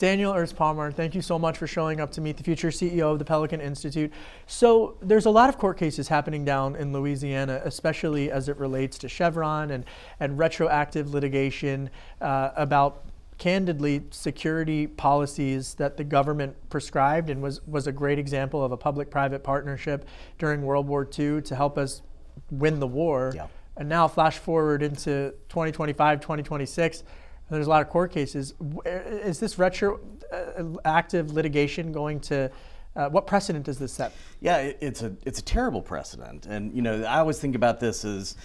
Daniel Erspamer, thank you so much for showing up to Meet the Future, CEO of the Pelican Institute. So there's a lot of court cases happening down in Louisiana, especially as it relates to Chevron and retroactive litigation about, candidly, security policies that the government prescribed and was a great example of a public-private partnership during World War II to help us win the war. Yeah. And now flash forward into 2025, 2026, there's a lot of court cases. Is this retroactive litigation going to, what precedent does this set? Yeah, it's a terrible precedent. And I always think about this as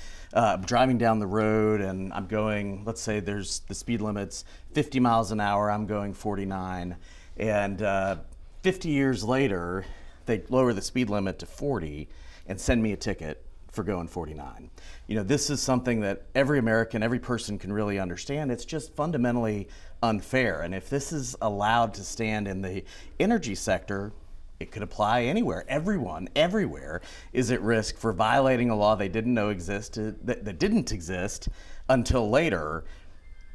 driving down the road and I'm going, let's say there's the speed limit's 50 miles an hour, I'm going 49. And 50 years later, they lower the speed limit to 40 and send me a ticket for going 49. This is something that every American, every person can really understand. It's just fundamentally unfair. And if this is allowed to stand in the energy sector, it could apply anywhere. Everyone, everywhere, is at risk for violating a law they didn't know existed, that didn't exist until later.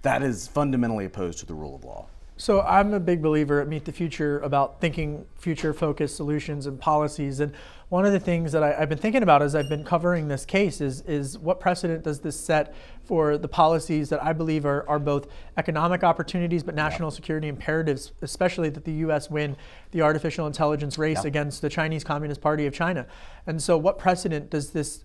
That is fundamentally opposed to the rule of law. So I'm a big believer at Meet the Future about thinking future-focused solutions and policies. And one of the things that I've been thinking about as I've been covering this case is what precedent does this set for the policies that I believe are both economic opportunities but national security imperatives, especially that the U.S. win the artificial intelligence race against the Chinese Communist Party of China. And so what precedent does this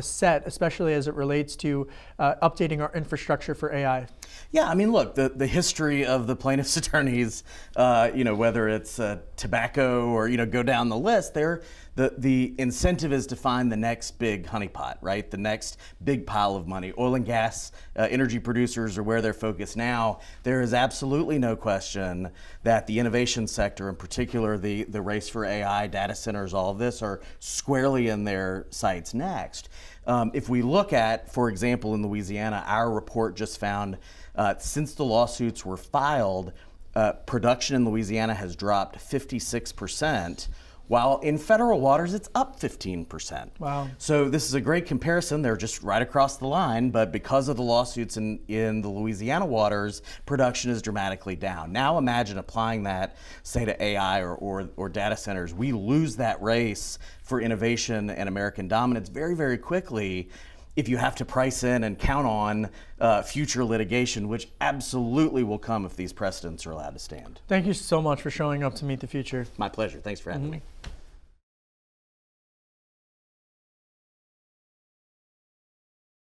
set, especially as it relates to updating our infrastructure for AI? Yeah, I mean, look, the history of the plaintiffs' attorneys, whether it's tobacco or, go down the list, the incentive is to find the next big honeypot, right? The next big pile of money. Oil and gas energy producers are where they're focused now. There is absolutely no question that the innovation sector, in particular the race for AI, data centers, all of this, are squarely in their sights next. If we look at, for example, in Louisiana, our report just found since the lawsuits were filed, production in Louisiana has dropped 56%, while in federal waters it's up 15%. Wow. So this is a great comparison. They're just right across the line, but because of the lawsuits in the Louisiana waters, production is dramatically down. Now imagine applying that, say, to AI or data centers. We lose that race for innovation and American dominance very, very quickly if you have to price in and count on future litigation, which absolutely will come if these precedents are allowed to stand. Thank you so much for showing up to Meet the Future. My pleasure. Thanks for having me.